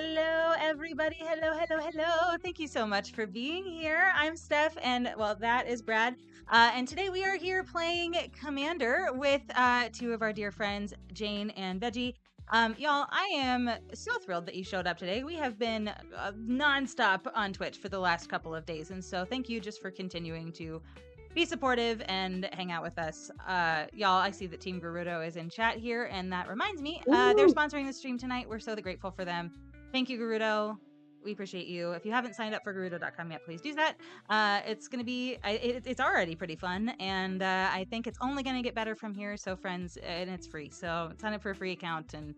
Hello, everybody. Hello, hello, hello. Thank you so much for being here. I'm Steph, and well, that is Brad. And today we are here playing Commander with two of our dear friends, Jane and Veggie. Y'all, I am so thrilled that you showed up today. We have been nonstop on Twitch for the last couple of days, and so thank you just for continuing to be supportive and hang out with us. Y'all, I see that Team GIRUDO is in chat here, and that reminds me, they're sponsoring the stream tonight. We're so grateful for them. Thank you, GIRUDO. We appreciate you. If you haven't signed up for GIRUDO.com yet, please do that. It's going to be, it's already pretty fun, and I think it's only going to get better from here. So, friends, and it's free. So, sign up for a free account and,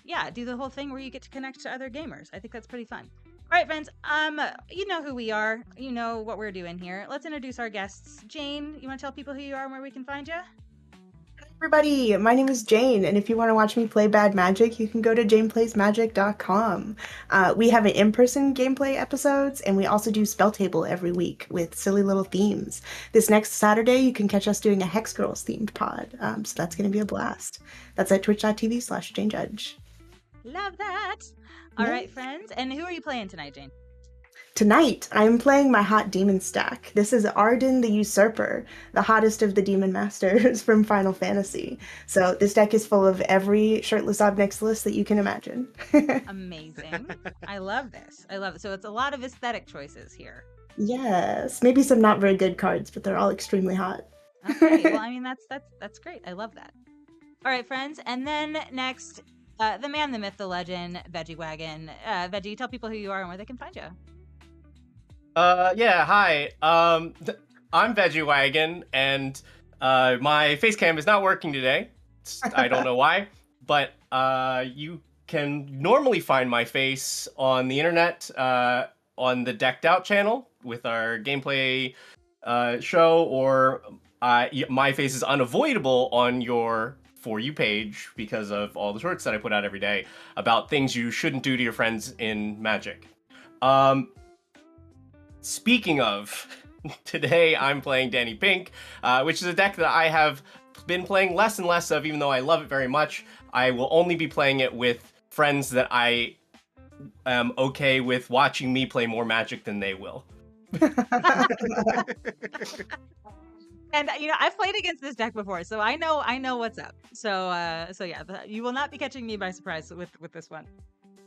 yeah, do the whole thing where you get to connect to other gamers. I think that's pretty fun. All right, friends, you know who we are. You know what we're doing here. Let's introduce our guests. Jane, you want to tell people who you are and where we can find you? Everybody, my name is Jane, and if you want to watch me play bad magic, you can go to janeplaysmagic.com. We have an in-person gameplay episodes, and we also do Spell Table every week with silly little themes. This next Saturday, you can catch us doing a Hex Girls themed pod, so that's going to be a blast. That's at twitch.tv/JaneJudge. Love that. All right, friends, and who are you playing tonight, Jane? Tonight, I'm playing my hot demon stack. This is Arden the Usurper, the hottest of the demon masters from Final Fantasy. So this deck is full of every shirtless Obnix list that you can imagine. Amazing. I love this. I love it. So it's a lot of aesthetic choices here. Yes, maybe some not very good cards, but they're all extremely hot. Okay, well, I mean, that's great. I love that. All right, friends, and then next, the man, the myth, the legend, VeggieWagon. Veggie, tell people who you are and where they can find you. Yeah, hi. I'm VeggieWagon, and my face cam is not working today. I don't know why, but you can normally find my face on the internet on the Decked Out channel with our gameplay show, or my face is unavoidable on your For You page because of all the shorts that I put out every day about things you shouldn't do to your friends in Magic. Speaking of, today I'm playing Danny Pink, which is a deck that I have been playing less and less of, even though I love it very much. I will only be playing it with friends that I am okay with watching me play more Magic than they will. And you know, I've played against this deck before, so I know what's up. So yeah, you will not be catching me by surprise with this one.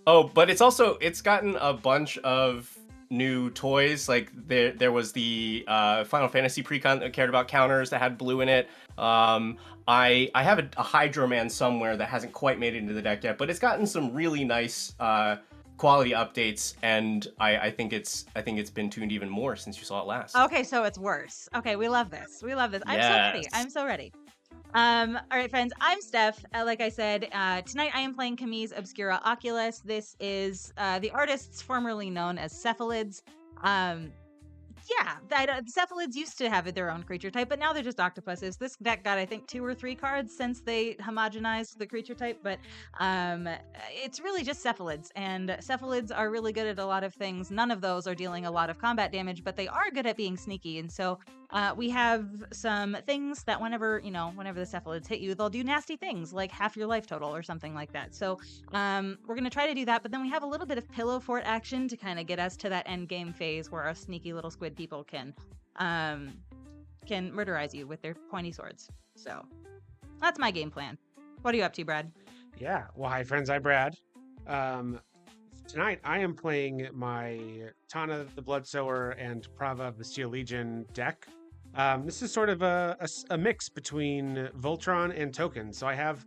Oh, but it's gotten a bunch of new toys. Like there was the Final Fantasy precon that cared about counters that had blue in it. I have a Hydro Man somewhere that hasn't quite made it into the deck yet, but it's gotten some really nice quality updates, and I think it's been tuned even more since you saw it last. Okay, so it's worse. Okay, we love this. We love this. I'm so ready. I'm so ready. All right, friends, I'm Steph. Like I said, tonight I am playing Camille's Obscura Oculus. This is the artists formerly known as Cephalids. Yeah, Cephalids used to have their own creature type, but now they're just octopuses. This deck got, I think, 2 or 3 cards since they homogenized the creature type, but it's really just Cephalids, and Cephalids are really good at a lot of things. None of those are dealing a lot of combat damage, but they are good at being sneaky, and so we have some things that whenever the Cephalids hit you, they'll do nasty things, like half your life total or something like that. So we're going to try to do that, but then we have a little bit of pillow fort action to kind of get us to that end game phase where our sneaky little squid people can murderize you with their pointy swords. So that's my game plan. What are you up to, Brad? Yeah, well, hi friends, I'm Brad. Tonight I am playing my Tana the Bloodsower and Prava the Steel Legion deck. This is sort of a mix between Voltron and tokens. So I have,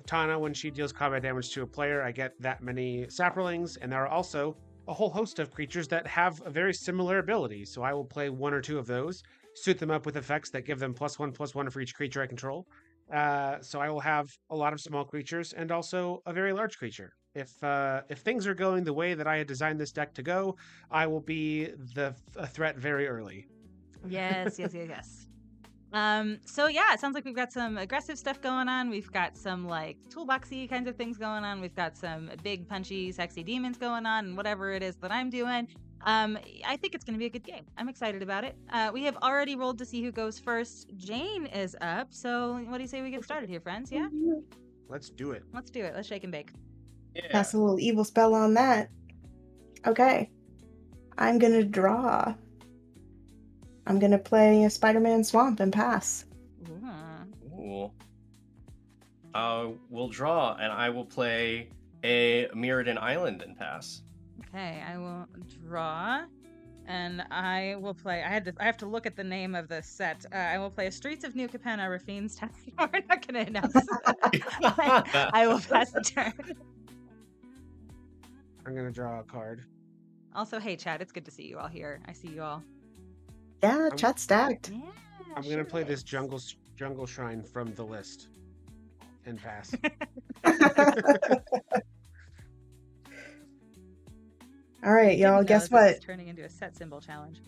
Tana, when she deals combat damage to a player, I get that many Saprolings, and there are also a whole host of creatures that have a very similar ability. So I will play 1 or 2 of those, suit them up with effects that give them +1/+1 for each creature I control. So I will have a lot of small creatures and also a very large creature. If things are going the way that I had designed this deck to go, I will be a threat very early. Yes. So yeah, it sounds like we've got some aggressive stuff going on. We've got some like toolboxy kinds of things going on. We've got some big, punchy, sexy demons going on, and whatever it is that I'm doing. I think it's going to be a good game. I'm excited about it. We have already rolled to see who goes first. Jane is up. So what do you say we get started here, friends? Yeah? Let's do it. Let's do it. Let's shake and bake. Yeah. Cast a little evil spell on that. Okay. I'm gonna draw. I'm gonna play a Spider-Man Swamp and pass. Ooh. Ooh. We'll draw, and I will play a Mirrodin Island and pass. Okay, I will draw, and I will play. I have to look at the name of the set. I will play Streets of New Capenna, Rafine's Town. We're not going to announce that. I will pass the turn. I'm gonna draw a card. Also, hey, Chad, it's good to see you all here. I see you all. Yeah, chat stacked. Yeah, I'm gonna sure play this is. jungle shrine from the list and pass. All right, Didn't y'all, know guess that this what? is turning into a set symbol challenge.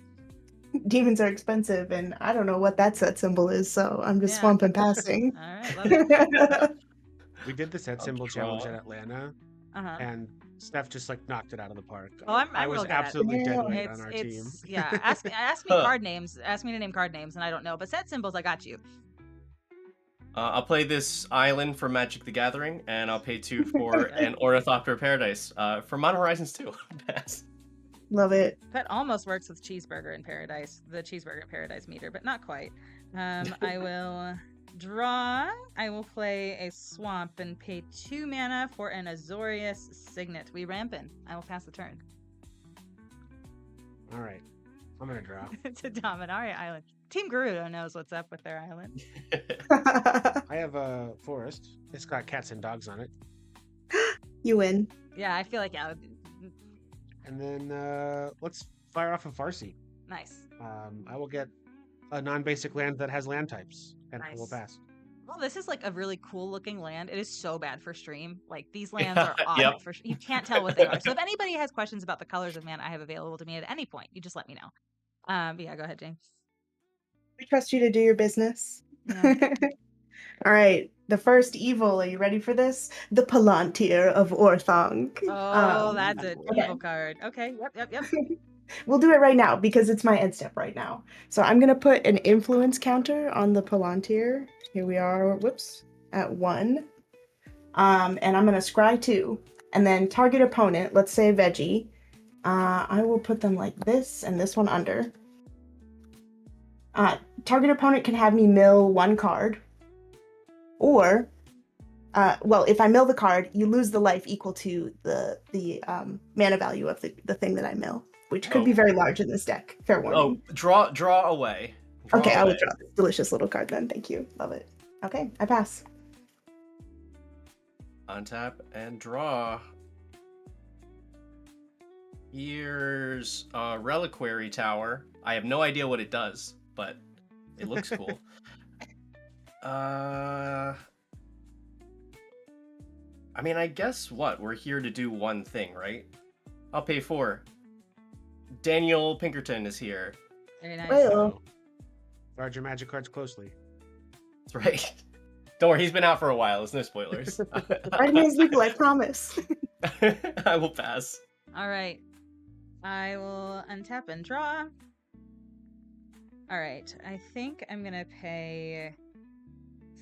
Demons are expensive, and I don't know what that set symbol is, so I'm just Yeah. swamp and passing. All right, love it. We did the set I'll symbol challenge draw. at Atlanta, Uh-huh. and Steph just like knocked it out of the park. Oh, I'm I real was good at it. absolutely dead Yeah. weight on our team. Yeah. Ask me card names. Ask me to name card names, and I don't know. But set symbols, I got you. I'll play this island for Magic the Gathering, and I'll pay 2 for an Ornithopter Paradise for Modern Horizons 2. Pass. Love it. That almost works with Cheeseburger in Paradise, the Cheeseburger in Paradise meter, but not quite. I will draw. I will play a swamp and pay 2 mana for an Azorius Signet. We rampin'. I will pass the turn. All right, I'm gonna draw. To Dominaria Island. Team GIRUDO knows what's up with their island. I have a forest. It's got cats and dogs on it. You win. Yeah, I feel like, yeah, And then let's fire off a Farsi. nice. I will get a non-basic land that has land types, and I will Nice. pass. Well, this is like a really cool looking land. It is so bad for stream. Like these lands are odd Yep. for you can't tell what they are. So if anybody has questions about the colors of mana I have available to me at any point, you just let me know. But yeah, go ahead, Jane. We trust you to do your business. Yeah. All right, the first evil. Are you ready for this? The Palantir of Orthong. Oh, that's an okay. evil card. Okay. Yep. We'll do it right now because it's my end step right now. So I'm going to put an influence counter on the Palantir. Here we are, whoops, at 1. And I'm going to scry 2. And then target opponent, let's say Veggie. I will put them like this and this one under. Target opponent can have me mill 1 card. Or, well, if I mill the card, you lose the life equal to the mana value of the thing that I mill, which could be very large in this deck. Fair warning. Oh, draw away. Draw Okay, I will away. draw this delicious little card then. Thank you. Love it. Okay, I pass. Untap and draw. Here's Reliquary Tower. I have no idea what it does, but it looks cool. I mean, I guess what? We're here to do one thing, right? I'll pay 4. Daniel Pinkerton is here. Very nice. Well. So, guard your magic cards closely. That's right. Don't worry, he's been out for a while. There's no spoilers. Right means legal, I promise. I will pass. All right. I will untap and draw. All right. I think I'm going to pay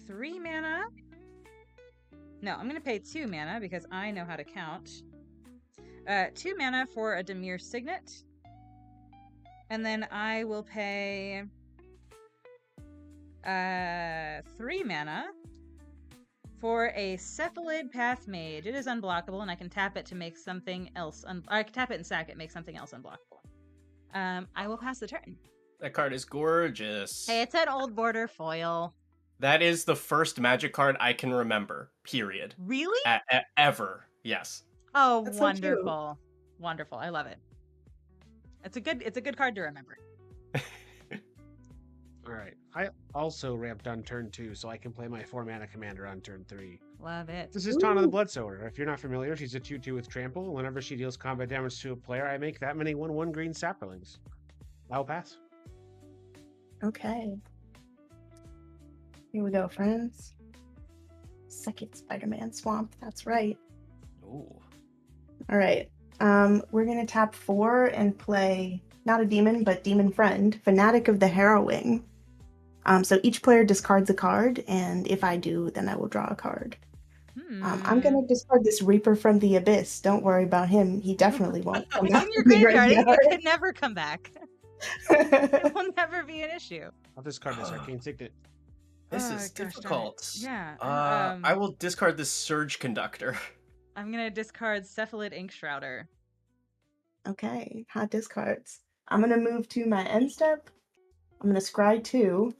3 mana. No, I'm going to pay 2 mana because I know how to count. 2 mana for a Dimir Signet. And then I will pay 3 mana for a Cephalid Path Mage. It is unblockable, and I can tap it to make something else. I can tap it and sack it, make something else unblockable. I will pass the turn. That card is gorgeous. Hey, it's an old border foil. That is the first Magic card I can remember. Period. Really? Ever. Yes. Oh, That's so cute. wonderful. Wonderful. I love it. It's a good card to remember. All right. I also ramped on turn 2, so I can play my 4 mana commander on turn 3. Love it. This is Tana the Bloodsower. If you're not familiar, she's a 2/2 with trample. Whenever she deals combat damage to a player, I make that many 1/1 green saplings. I'll pass. Okay. Here we go, friends. Second Spider-Man Swamp. That's right. Ooh. All right. We're gonna tap 4 and play not a demon, but demon friend, Fanatic of the Harrowing. So each player discards a card, and if I do, then I will draw a card. I'm gonna discard this Reaper from the Abyss. Don't worry about him. He definitely won't come It's back in your from the graveyard. It graveyard. could never come back. It will never be an issue. I'll discard this arcane signet. This Oh, is gosh darn it. difficult. Yeah. I will discard this Surge Conductor. I'm gonna discard Cephalid Ink Shrouder. Okay, hot discards. I'm gonna move to my end step. I'm gonna scry 2.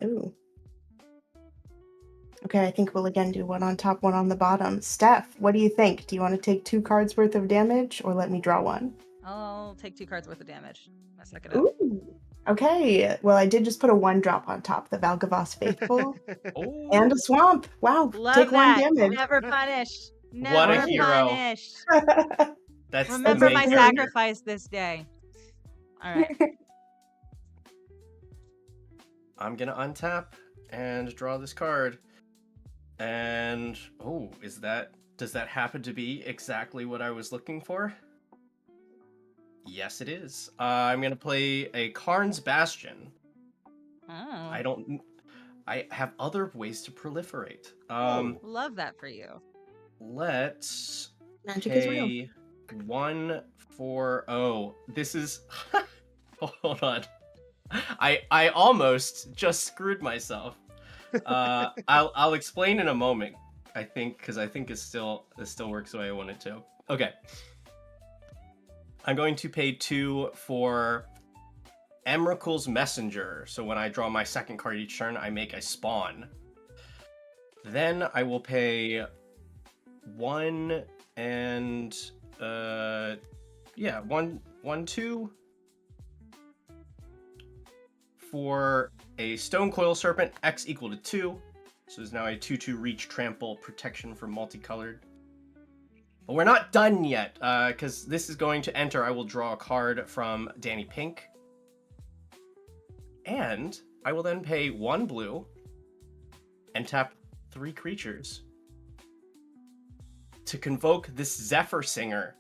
Ooh. Okay, I think we'll again do one on top, one on the bottom. Steph, what do you think? Do you want to take 2 cards worth of damage or let me draw one? I'll take 2 cards worth of damage. I suck it up. Ooh. Okay, well, I did just put a 1-drop on top, the Valgavas Faithful, Oh, and a swamp. Wow, Love take that. 1 damage. Never punish. Never What a hero. punish. that's Remember the my main character. sacrifice this day. All right. I'm gonna untap and draw this card. And does that happen to be exactly what I was looking for? Yes, it is. I'm gonna play a Karn's Bastion. Oh. I have other ways to proliferate. Love that for you. Let's Magic is real. pay 1 for this is hold on. I almost just screwed myself. I'll explain in a moment. I think because I think it still works the way I want it to. Okay. I'm going to pay 2 for Emrakul's Messenger. So when I draw my second card each turn, I make a spawn. Then I will pay 1 and 2 for a Stone Coil Serpent, X equal to 2. So there's now a 2/2 reach, trample, protection from multicolored. But we're not done yet, because this is going to enter. I will draw a card from Danny Pink. And I will then pay 1 blue and tap 3 creatures to convoke this Zephyr Singer.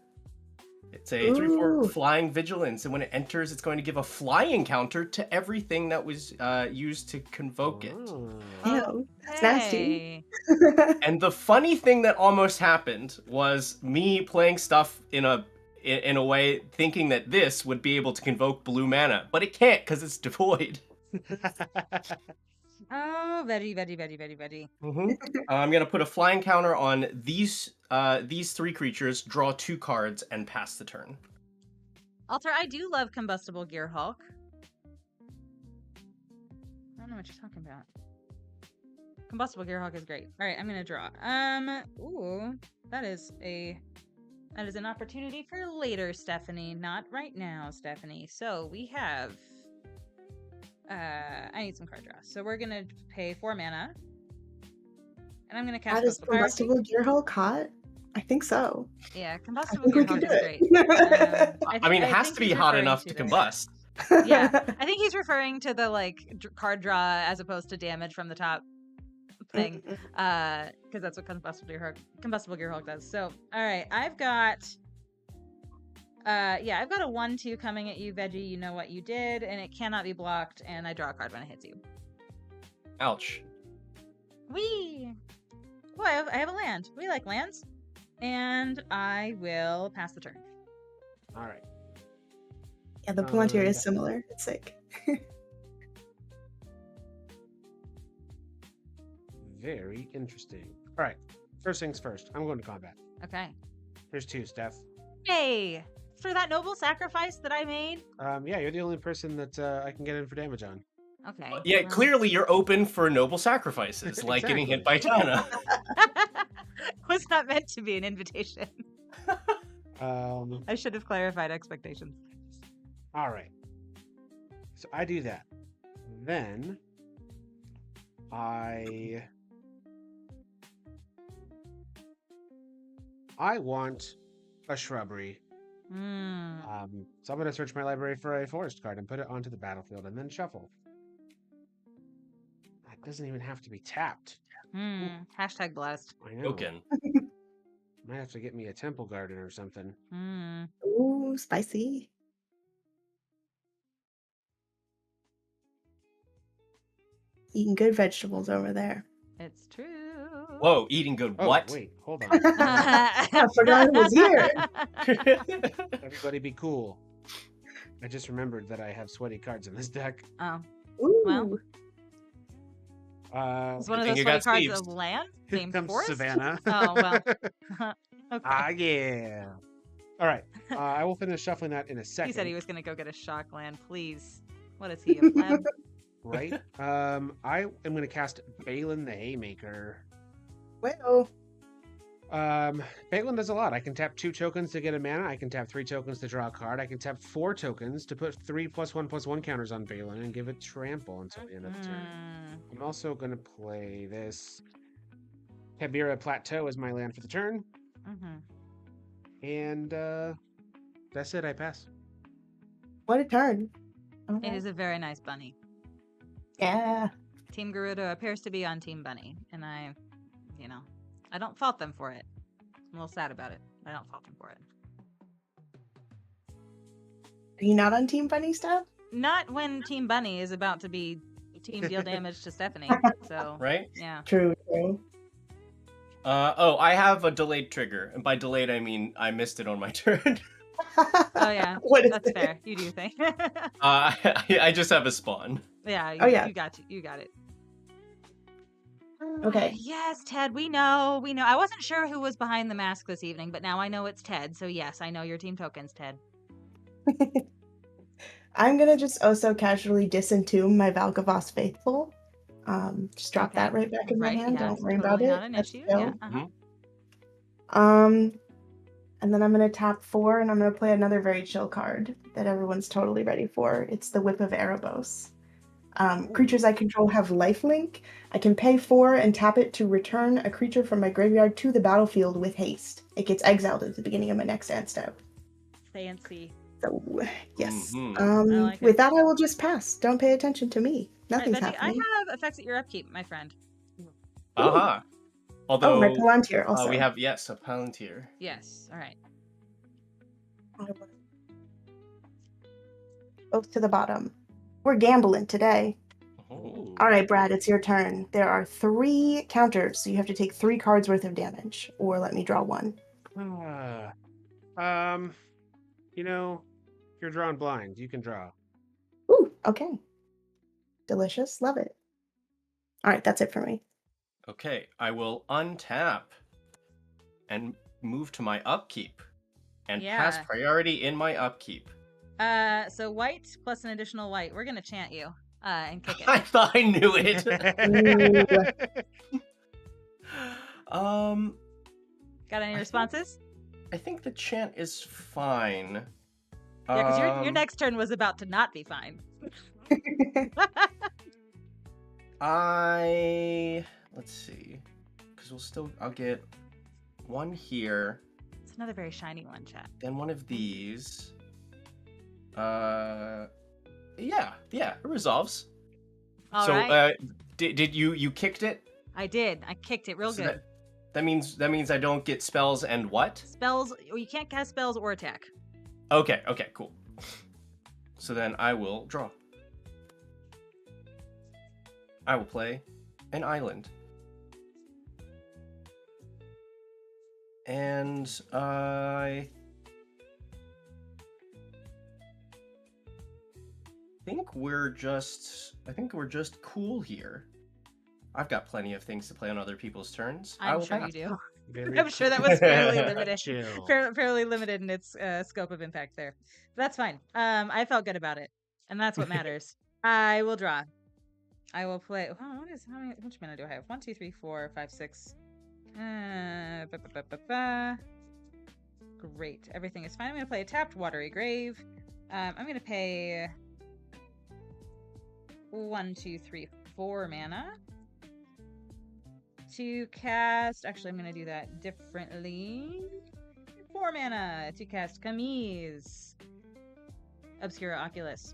It's a 3/4 Ooh. flying vigilance, and when it enters, it's going to give a flying counter to everything that was used to convoke it. Ew, that's nasty. Hey. And the funny thing that almost happened was me playing stuff in a way thinking that this would be able to convoke blue mana, but it can't because it's devoid. Oh, very, very, very, very, very. I'm gonna put a flying counter on these 3 creatures, draw 2 cards, and pass the turn. Alter, I do love Combustible Gear Hulk. I don't know what you're talking about. Combustible Gear Hulk is great. All right, I'm gonna draw. Ooh, that is an opportunity for later, Stephanie. Not right now, Stephanie. So we have. I need some card draw. So we're gonna pay 4 mana, and I'm gonna cast. How does Coastal Piracy. Combustible Gear Hulk hot? I think so. Yeah, I Combustible think Gear we can Hulk do is it. great. I mean, it has think to be he's hot referring enough to this. combust. Yeah, I think he's referring to the card draw as opposed to damage from the top thing, because that's what Combustible Gear Hulk does. So, all right, I've got a 1/2 coming at you, Veggie. You know what you did, and it cannot be blocked. And I draw a card when it hits you. Ouch. Whee! Boy, I have a land. We like lands, and I will pass the turn. All right. Yeah, the Palantir is similar. It's sick. Very interesting. All right. First things first. I'm going to combat. Okay. Here's 2, Steph. Hey, for that noble sacrifice that I made. Yeah, you're the only person that I can get in for damage on. Okay. Yeah, well. clearly you're open for noble sacrifices, like getting hit by Tana. Was not meant to be an invitation. Um, I should have clarified expectations. all right. So I do that. Then I want a shrubbery. So I'm going to search my library for a forest card and put it onto the battlefield and then shuffle. That doesn't even have to be tapped. Hashtag blessed. I know. Okay. Might have to get me a temple garden or something. Ooh, spicy. Eating good vegetables over there. It's true. Whoa, eating good. Oh, What? wait, hold on. I forgot it was here. Everybody be cool. I just remembered that I have sweaty cards in this deck. Oh, Ooh. Well. It's one of Good thing those you sweaty got cards sleeves. of land Here named comes Forest. Savannah. Oh well. Okay. Ah, yeah. All right. I will finish shuffling that in a second. He said he was gonna go get a shock land. Please. What is he? A pleb? Right. I am going to cast Balin the Haymaker. Well, Balin does a lot. I can tap 2 tokens to get a mana. I can tap 3 tokens to draw a card. I can tap 4 tokens to put 3+1/+1 counters on Balin and give it trample until the end of the turn. I'm also going to play this Kabira Plateau as my land for the turn. And that's it. I pass. what a turn. It Okay. is a very nice bunny. Yeah. Team GIRUDO appears to be on Team Bunny, and I don't fault them for it. I'm a little sad about it. I don't fault them for it. Are you not on Team Bunny stuff? Not when Team Bunny is about to be team deal damage to Stephanie. So Right? yeah. True. Oh, I have a delayed trigger, and by delayed I mean I missed it on my turn. Oh yeah. What is That's it? fair. You do think. I just have a spawn. Yeah. yeah. You got it. Okay. Yes, Ted. We know. I wasn't sure who was behind the mask this evening, but now I know it's Ted. So yes, I know your team tokens, Ted. I'm gonna just also casually disentomb my Valgavoss Faithful. Just drop that right back in my hand. Yeah, Don't it's worry totally about not it. an Let's issue. go. Yeah. And then I'm gonna tap 4, and I'm gonna play another very chill card that everyone's totally ready for. It's the Whip of Erebos. Creatures I control have lifelink. I can pay 4 and tap it to return a creature from my graveyard to the battlefield with haste. It gets exiled at the beginning of my next end step. Fancy. So, yes. Mhm. I like With it. that, I will just pass. Don't pay attention to me. Nothing's Betty, happening. I have effects at your upkeep, my friend. Aha. Although my Palantir also. we have a Palantir. Yes. All right. Both to the bottom. We're gambling today. Oh. All right, Brad, it's your turn. There are 3 counters, so you have to take 3 cards worth of damage, or let me draw 1. You're drawing blind. You can draw. Ooh, okay. Delicious. Love it. All right, that's it for me. Okay, I will untap and move to my upkeep and pass Yeah. priority in my upkeep. So white plus an additional white. We're gonna chant you. And kick I it. thought I knew it. Got any responses? I think the chant is fine. Yeah, because your next turn was about to not be fine. Let's see, because I'll get one here, It's another very shiny one, chat. then one of these. Yeah, it resolves. All So, right. did you kicked it? I did. I kicked it real So good. That means I don't get spells and what? Spells. Well, you can't cast spells or attack. Okay, cool. So then I will draw. I will play an island. And I think we're just cool here. I've got plenty of things to play on other people's turns. I I'm will sure pass. you do. Very I'm sure that was fairly limited. chill. Fairly limited in its scope of impact there. That's fine. I felt good about it, and that's what matters. I will draw. I will play. Oh, how much mana do I have? 1, 2, 3, 4, 5, 6. Great. Everything is fine. I'm going to play a tapped Watery Grave. I'm going to pay 1, 2, 3, 4 mana to cast. Actually, I'm going to do that differently. 4 mana to cast Kami's Obscura Oculus.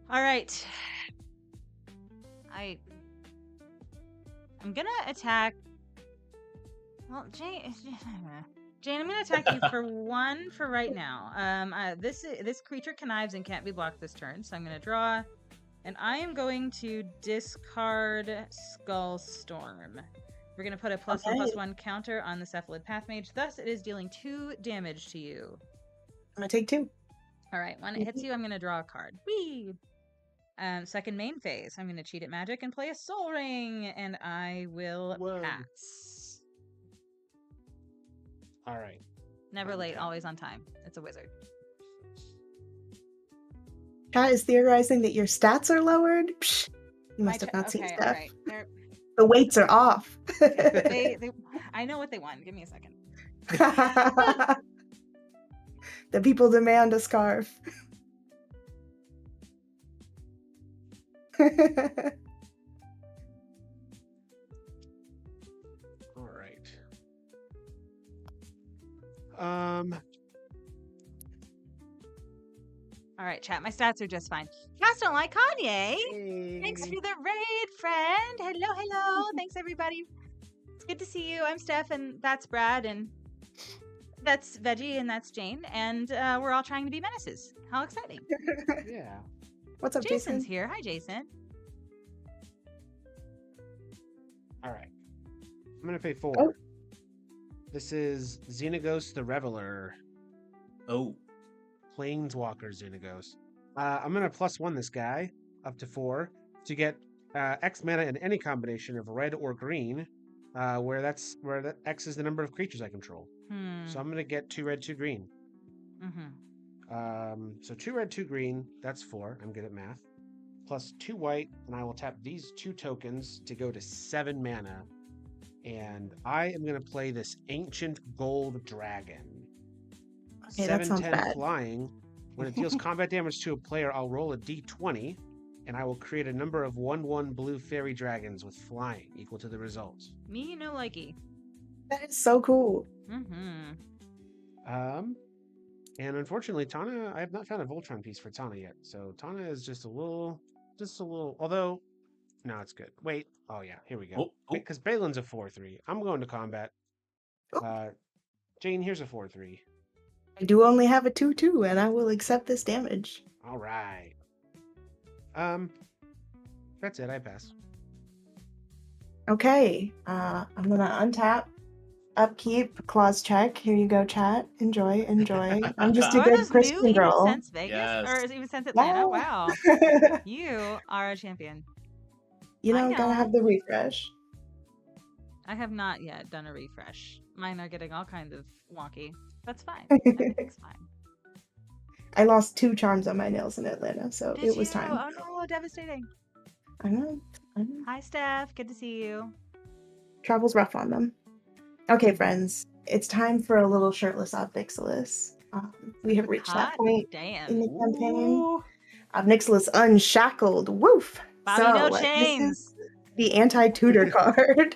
All right. I'm gonna attack. Well, Jane, I'm gonna attack you for 1 for right now. This creature connives and can't be blocked this turn, so I'm gonna draw And I am going to discard Skull Storm. We're going to put a +1/+1 counter on the Cephalid Path Mage. Thus, it is dealing 2 damage to you. I'm gonna take 2. All right, when it hits you, I'm going to draw a card. Whee! Second main phase, I'm going to cheat at Magic and play a Soul Ring, and I will pass. All right. Never late, always on time. It's a wizard. Cat is theorizing that your stats are lowered. Psh, you must have not seen Okay, stuff. all right. The weights are off. I know what they want. Give me a second. The people demand a scarf. All right. All right, chat. My stats are just fine. Cats don't like Kanye. Thanks for the raid, friend. Hello. Thanks, everybody. It's good to see you. I'm Steph, and that's Brad, and that's Veggie, and that's Jane, and we're all trying to be menaces. How exciting! Yeah. What's up, Jason's Jason? here. Hi, Jason. All right. I'm gonna pay 4. Oh. This is Xenagos the Reveler, Oh. Planeswalker Xenagos. I'm gonna +1 this guy up to 4 to get X mana in any combination of red or green, where that X is the number of creatures I control. So I'm gonna get 2 red, 2 green. So 2 red, 2 green. That's 4. I'm good at math. Plus 2 white, and I will tap these 2 tokens to go to 7 mana. And I am gonna play this Ancient Gold Dragon. Okay, that sounds 7/10 bad. flying. When it deals combat damage to a player, I'll roll a d20, and I will create a number of 1/1 blue fairy dragons with flying equal to the results. Me no likey. That is so cool. And unfortunately, Tana, I have not found a Voltron piece for Tana yet. So Tana is just a little. Although, no, it's good. Wait. Oh yeah, here we go. Because Balin's a 4/3. I'm going to combat. Jane, here's a 4/3. I do only have a 2/2, and I will accept this damage. All right. That's it. I pass. Okay, I'm gonna untap, upkeep, clause check. Here you go, chat. Enjoy. I'm just a Are good those Christian new girl. even since Vegas? Yes. Or is it even since Atlanta? Wow. Wow. You are a champion. You I know, know. gotta have the refresh. I have not yet done a refresh. Mine are getting all kinds of wonky. That's fine. Everything's fine. I lost 2 charms on my nails in Atlanta, so Did it was you? time. Oh no, devastating. I know. Hi, Steph. Good to see you. Travel's rough on them. Okay, friends, it's time for a little shirtless Obnixilis. We have reached that Hot point damn. in the campaign. Obnixilis unshackled. Woof! Bobby, no this chains. is the anti-tutor card.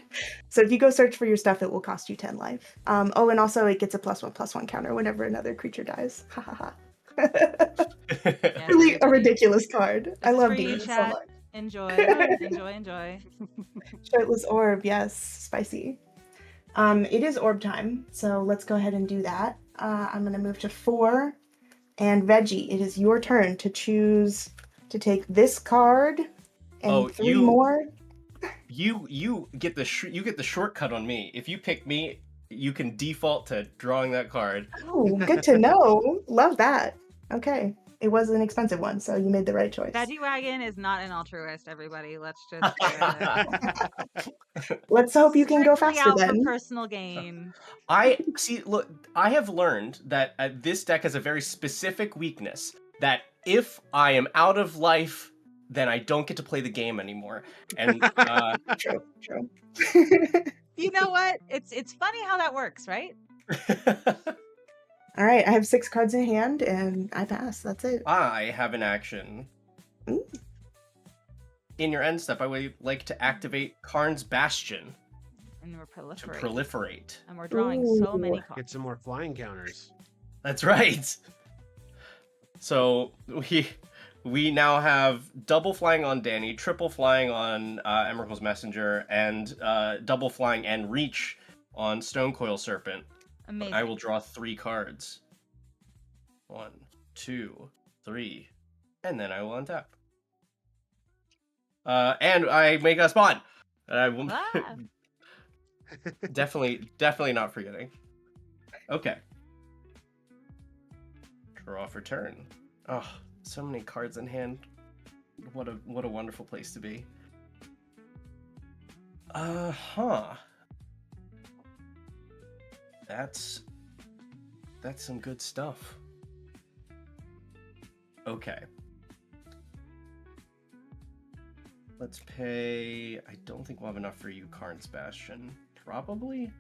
So if you go search for your stuff, it will cost you 10 life. And also it gets a +1/+1 counter whenever another creature dies. Ha ha ha. Really a ridiculous card. I love demons so much. Enjoy. Shirtless orb, yes, spicy. It is orb time, so let's go ahead and do that. I'm gonna move to 4, and Veggie, it is your turn to choose to take this card and 3 more. You get the shortcut on me. If you pick me, you can default to drawing that card. Oh, good to know. Love that. Okay. It was an expensive one, so you made the right choice. VeggieWagon is not an altruist, everybody. Let's just let's hope you can go strictly faster out then. for personal gain. Look, I have learned that this deck has a very specific weakness, that if I am out of life, then I don't get to play the game anymore. And True. You know what? It's funny how that works, right? All right, I have 6 cards in hand, and I pass. That's it. I have an action. Ooh. In your end step, I would like to activate Karn's Bastion And we're to proliferate. proliferate. And we're drawing so many Ooh. cards. Get some more flying counters. That's right. So we now have double flying on Danny, triple flying on Emerald's Messenger, and double flying and reach on Stonecoil Serpent. Amazing. I will draw 3 cards. 1, 2, 3, and then I will untap. And I make a spawn. I will Ah. definitely not forgetting. Okay. Draw for turn. Oh, so many cards in hand. What a wonderful place to be. Huh. That's some good stuff. Okay. Let's pay. I don't think we'll have enough for you, Karn Sebastian. Probably.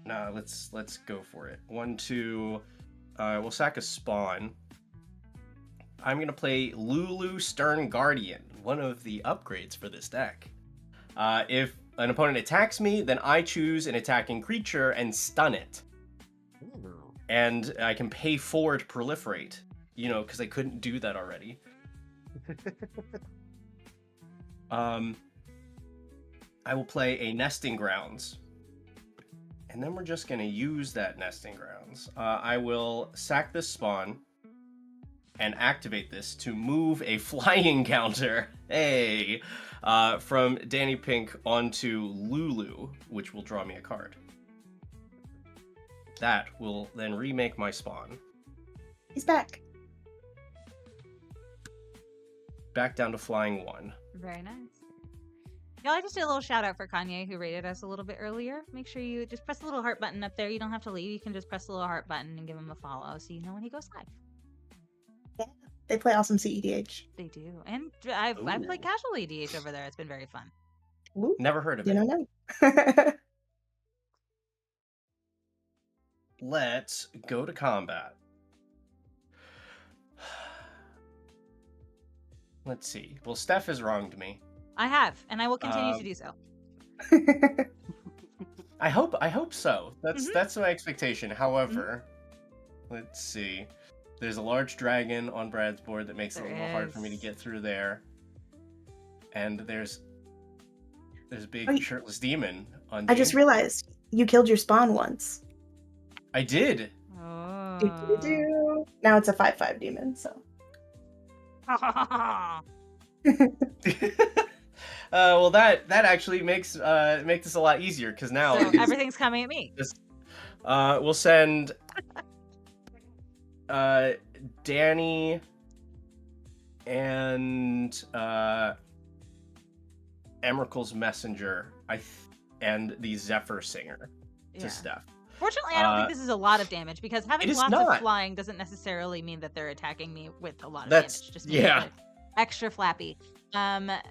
Nah, let's go for it. 1, 2. We'll sack a spawn. I'm gonna play Lulu Stern Guardian, one of the upgrades for this deck. If an opponent attacks me, then I choose an attacking creature and stun it. Ooh. And I can pay 4 to proliferate. You know, because I couldn't do that already. I will play a Nesting Grounds. And then we're just going to use that Nesting Grounds. I will sack this spawn and activate this to move a flying counter, hey, from Danny Pink onto Lulu, which will draw me a card. That will then remake my spawn. He's back. Back down to flying 1. Very nice. Y'all, I just did a little shout out for Kanye, who rated us a little bit earlier. Make sure you just press the little heart button up there. You don't have to leave. You can just press the little heart button and give him a follow so you know when he goes live. Yeah, they play awesome CEDH. They do. And I've played casual EDH over there. It's been very fun. Ooh, Never heard of you it. don't know. Let's go to combat. Let's see. Well, Steph has wronged me. I have, and I will continue to do so. I hope so. That's my expectation. However, let's see. There's a large dragon on Brad's board that makes it a little hard for me to get through there. And there's a big shirtless demon on I just realized you killed your spawn once. I did. Oh. Do-do-do-do. Now it's a 5/5 demon, so. Well, that actually makes this a lot easier because now So everything's coming at me. We'll send Danny and Emrakul's Messenger and the Zephyr Singer to Steph. Fortunately, I don't think this is a lot of damage because having It is lots not. of flying doesn't necessarily mean that they're attacking me with a lot of That's- damage. Just means yeah. that extra flappy.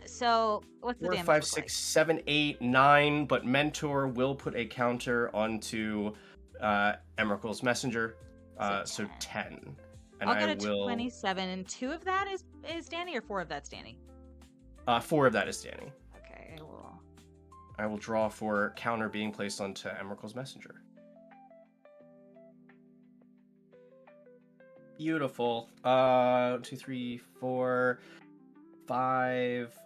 So what's the 4, damage? 5, look 6, 7, 8, 9. But Mentor will put a counter onto Emrakul's Messenger. So 10. And I'll I get a will 27, and 2 of that is Danny, or 4 of that's Danny. 4 of that is Danny. Okay, well, I will draw for counter being placed onto Emrakul's Messenger. Beautiful. 2, 3, 4, 5.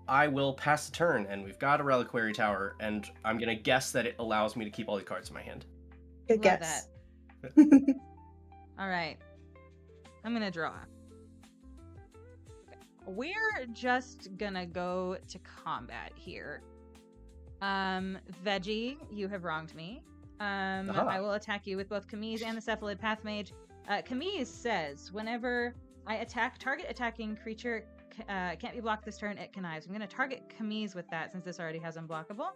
I will pass the turn, and we've got a Reliquary Tower, and I'm gonna guess that it allows me to keep all these cards in my hand. Good love guess. that. All right, I'm gonna draw. We're just gonna go to combat here. Veggie, you have wronged me. I will attack you with both Kamiz and the Cephalid Pathmage. Kamiz says, whenever I attack, target attacking creature can't be blocked this turn, it connives. I'm going to target Kamiz with that since this already has unblockable.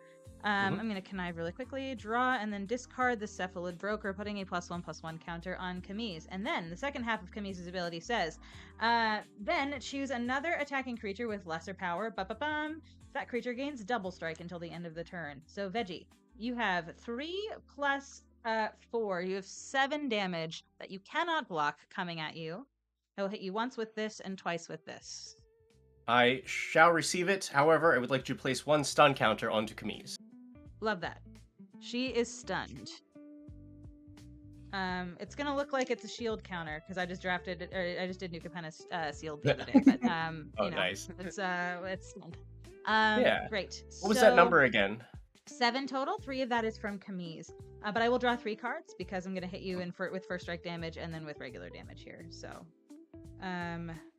I'm going to connive really quickly, draw, and then discard the Cephalid Broker, putting a +1/+1 counter on Kamiz. And then the second half of Kamiz's ability says, then choose another attacking creature with lesser power. Ba-ba-bum. That creature gains double strike until the end of the turn. So Veggie, you have 3 + 4. You have 7 damage that you cannot block coming at you. I will hit you once with this and twice with this. I shall receive it. However, I would like to place 1 stun counter onto Kamiz. Love that. She is stunned. It's gonna look like it's a shield counter because I just drafted, or I just did New Capenna's sealed the other day. But Oh, you know, nice. It's stunned. Yeah. Great. What was that So, number again? 7 total. 3 of that is from Kamiz. But I will draw 3 cards because I'm gonna hit you with first strike damage and then with regular damage here. So,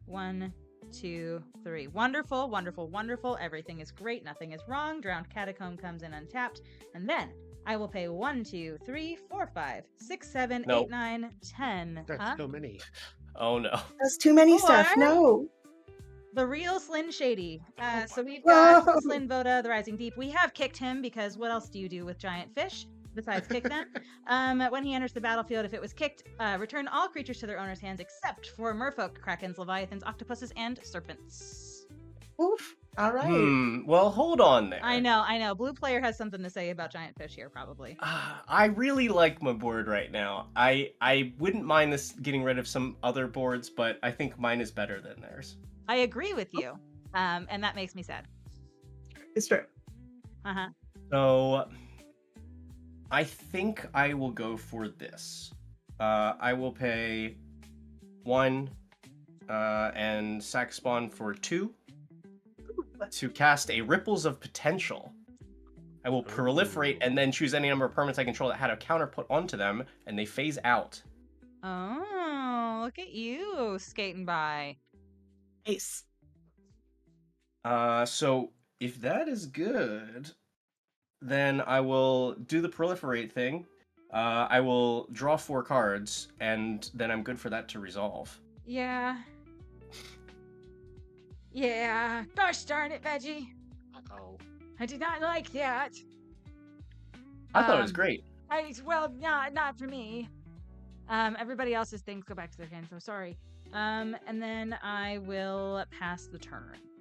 1, 2, 3. Wonderful, wonderful, wonderful. Everything is great. Nothing is wrong. Drowned Catacomb comes in untapped. And then I will pay 1, 2, 3, 4, 5, 6, 7, Nope. 8, 9, 10. That's so many. Oh no. That's too many, Steph. Or- No. The real Slin Shady. So we've Whoa. got Slin Voda, the Rising Deep. We have kicked him because what else do you do with giant fish besides kick them? When he enters the battlefield, if it was kicked, return all creatures to their owner's hands except for merfolk, krakens, leviathans, octopuses, and serpents. Oof. All right. Well, hold on there. I know. Blue player has something to say about giant fish here, probably. I really like my board right now. I wouldn't mind this getting rid of some other boards, but I think mine is better than theirs. I agree with you, and that makes me sad. It's true. Uh-huh. So I think I will go for this. I will pay 1 and sack spawn for 2 to cast a Ripples of Potential. I will proliferate and then choose any number of permanents I control that had a counter put onto them, and they phase out. Oh, look at you skating by. Nice. So if that is good, then I will do the proliferate thing. I will draw 4 cards, and then I'm good for that to resolve. Yeah. Yeah. Gosh darn it, Veggie. Uh-oh. I did not like that. I thought it was great. Well, not for me. Everybody else's things go back to their hands. I'm sorry. And then I will pass the turn.